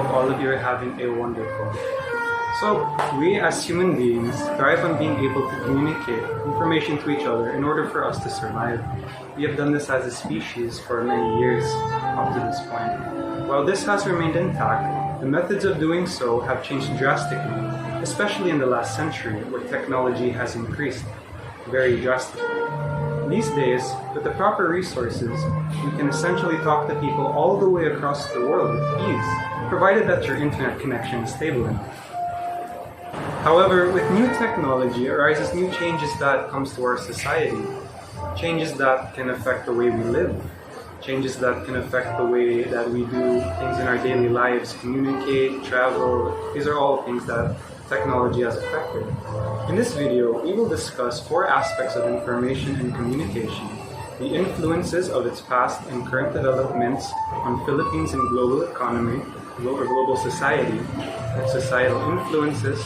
hope all of you are having a wonderful day. So, we as human beings thrive on being able to communicate information to each other in order for us to survive. We have done this as a species for many years up to this point. While this has remained intact, the methods of doing so have changed drastically, especially in the last century where technology has increased very drastically. These days, with the proper resources, we can essentially talk to people all the way across the world with ease, provided that your internet connection is stable enough. However, with new technology arises new changes that comes to our society. Changes that can affect the way we live. Changes that can affect the way that we do things in our daily lives, communicate, travel. These are all things that technology has affected. In this video, we will discuss 4 aspects of information and communication, the influences of its past and current developments on Philippines and global economy, or global society, its societal influences,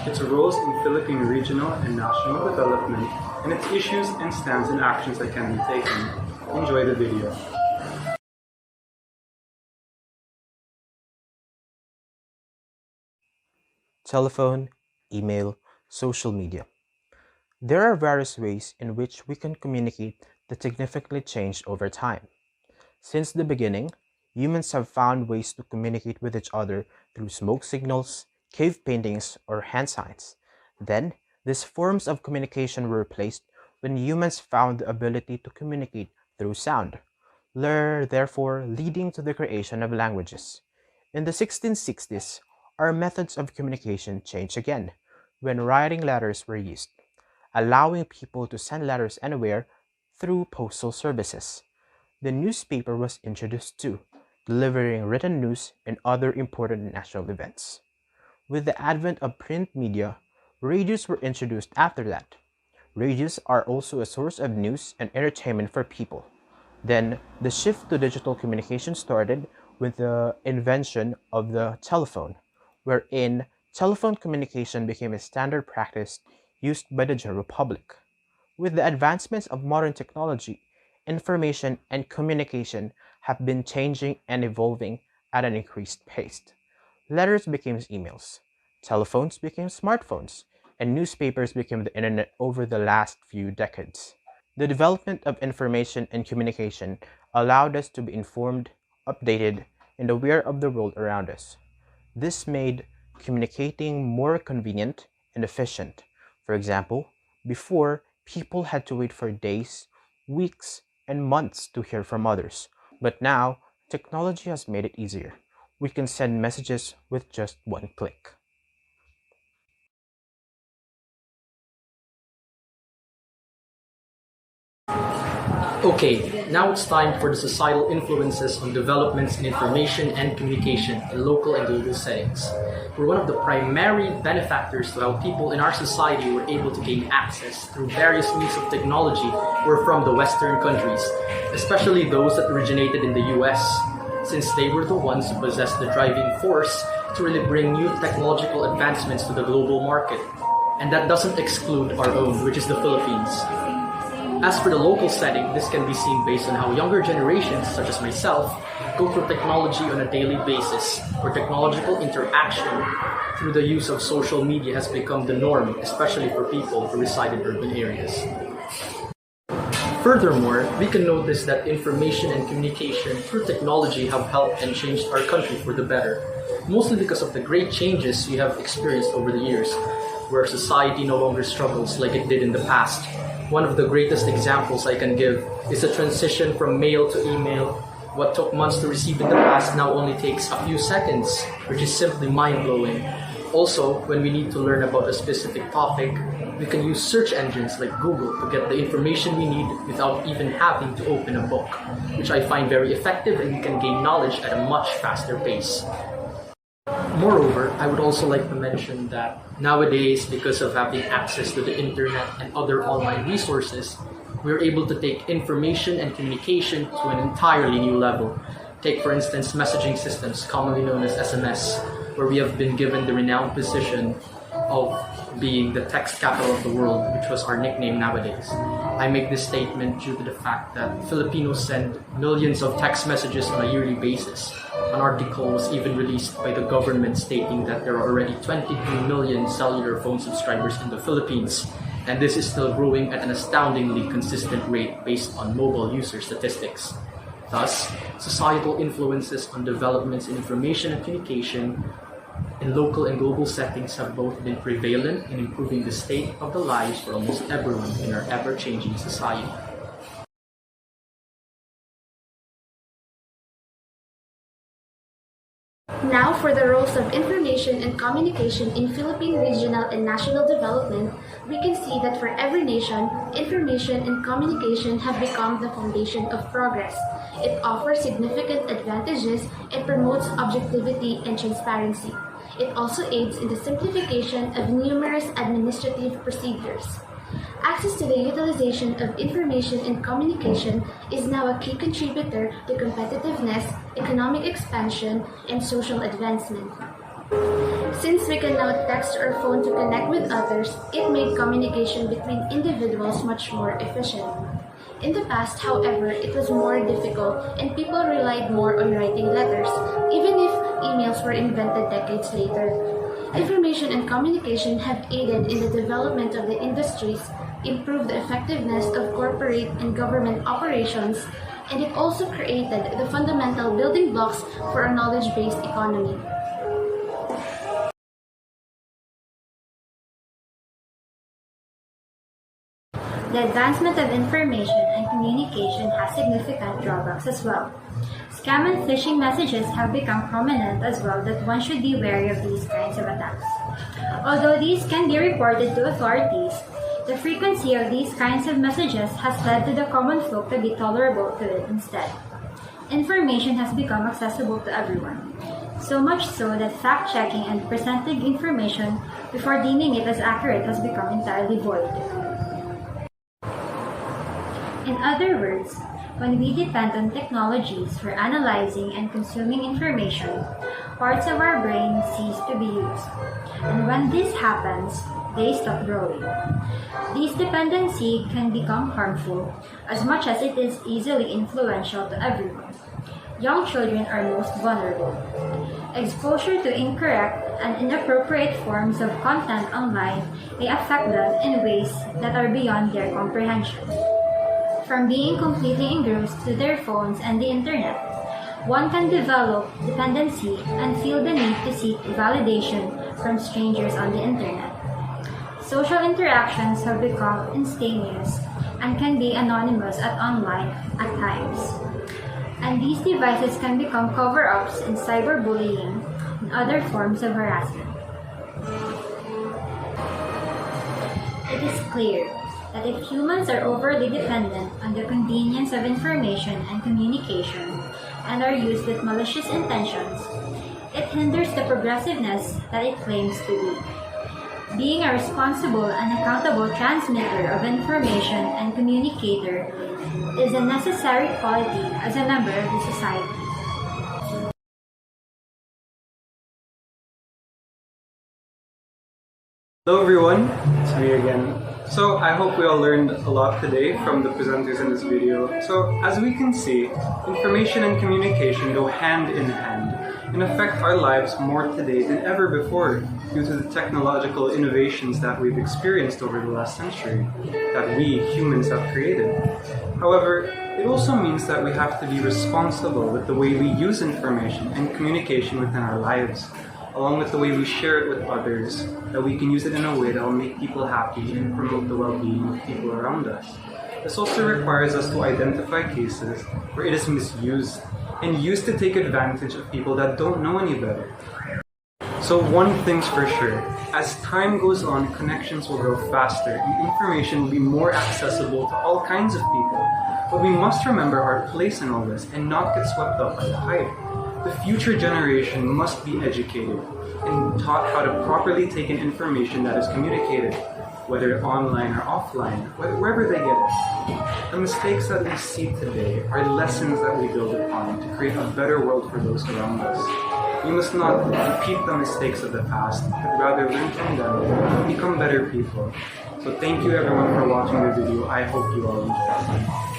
its roles in Philippine regional and national development, and its issues and stands and actions that can be taken. Enjoy the video. Telephone, email, social media. There are various ways in which we can communicate that significantly changed over time. Since the beginning, humans have found ways to communicate with each other through smoke signals, cave paintings, or hand signs. Then, these forms of communication were replaced when humans found the ability to communicate through sound, therefore leading to the creation of languages. In the 1660s, our methods of communication changed again when writing letters were used, allowing people to send letters anywhere through postal services. The newspaper was introduced too, delivering written news and other important national events. With the advent of print media, radios were introduced after that. Radios are also a source of news and entertainment for people. Then, the shift to digital communication started with the invention of the telephone, wherein telephone communication became a standard practice used by the general public. With the advancements of modern technology, information and communication have been changing and evolving at an increased pace. Letters became emails, telephones became smartphones, and newspapers became the internet over the last few decades. The development of information and communication allowed us to be informed, updated, and aware of the world around us. This made communicating more convenient and efficient. For example, before, people had to wait for days, weeks, and months to hear from others. But now, technology has made it easier. We can send messages with just one click. Okay, now it's time for the societal influences on developments in information and communication in local and global settings. Where one of the primary benefactors to how people in our society were able to gain access through various means of technology were from the Western countries, especially those that originated in the US, since they were the ones who possessed the driving force to really bring new technological advancements to the global market. And that doesn't exclude our own, which is the Philippines. As for the local setting, this can be seen based on how younger generations, such as myself, go through technology on a daily basis, where technological interaction through the use of social media has become the norm, especially for people who reside in urban areas. Furthermore, we can notice that information and communication through technology have helped and changed our country for the better, mostly because of the great changes we have experienced over the years, where society no longer struggles like it did in the past. One of the greatest examples I can give is the transition from mail to email. What took months to receive in the past now only takes a few seconds, which is simply mind-blowing. Also, when we need to learn about a specific topic, we can use search engines like Google to get the information we need without even having to open a book, which I find very effective, and we can gain knowledge at a much faster pace. Moreover, I would also like to mention that nowadays, because of having access to the internet and other online resources, we're able to take information and communication to an entirely new level. Take, for instance, messaging systems, commonly known as SMS, where we have been given the renowned position of being the text capital of the world, which was our nickname nowadays. I make this statement due to the fact that Filipinos send millions of text messages on a yearly basis. An article was even released by the government stating that there are already 22 million cellular phone subscribers in the Philippines, and this is still growing at an astoundingly consistent rate based on mobile user statistics. Thus, societal influences on developments in information and communication in local and global settings have both been prevalent in improving the state of the lives for almost everyone in our ever-changing society. Now for the roles of information and communication in Philippine regional and national development, we can see that for every nation, information and communication have become the foundation of progress. It offers significant advantages and promotes objectivity and transparency. It also aids in the simplification of numerous administrative procedures. Access to the utilization of information and communication is now a key contributor to competitiveness, economic expansion, and social advancement. Since we can now text or phone to connect with others, it made communication between individuals much more efficient. In the past, however, it was more difficult and people relied more on writing letters, even if emails were invented decades later. Information and communication have aided in the development of the industries, improved the effectiveness of corporate and government operations, and it also created the fundamental building blocks for a knowledge-based economy. The advancement of information and communication has significant drawbacks as well. Scam and phishing messages have become prominent as well, that one should be wary of these kinds of attacks. Although these can be reported to authorities, the frequency of these kinds of messages has led to the common folk to be tolerable to it instead. Information has become accessible to everyone, so much so that fact-checking and presenting information before deeming it as accurate has become entirely void. In other words, when we depend on technologies for analyzing and consuming information, parts of our brain cease to be used. And when this happens, they stop growing. This dependency can become harmful as much as it is easily influential to everyone. Young children are most vulnerable. Exposure to incorrect and inappropriate forms of content online may affect them in ways that are beyond their comprehension. From being completely engrossed to their phones and the internet, one can develop dependency and feel the need to seek validation from strangers on the internet. Social interactions have become instantaneous and can be anonymous at online at times. And these devices can become cover-ups in cyberbullying and other forms of harassment. It is clear that if humans are overly dependent on the convenience of information and communication and are used with malicious intentions, it hinders the progressiveness that it claims to be. Being a responsible and accountable transmitter of information and communicator is a necessary quality as a member of the society. Hello everyone, it's me again. So I hope we all learned a lot today from the presenters in this video. So as we can see, information and communication go hand in hand and affect our lives more today than ever before due to the technological innovations that we've experienced over the last century that we humans have created. However, it also means that we have to be responsible with the way we use information and communication within our lives, along with the way we share it with others, that we can use it in a way that will make people happy and promote the well-being of people around us. This also requires us to identify cases where it is misused and used to take advantage of people that don't know any better. So one thing's for sure, as time goes on, connections will grow faster and information will be more accessible to all kinds of people. But we must remember our place in all this and not get swept up by the hype. The future generation must be educated and taught how to properly take in information that is communicated, whether online or offline, wherever they get it. The mistakes that we see today are lessons that we build upon to create a better world for those around us. We must not repeat the mistakes of the past, but rather learn from them and become better people. So thank you everyone for watching the video. I hope you all enjoyed it.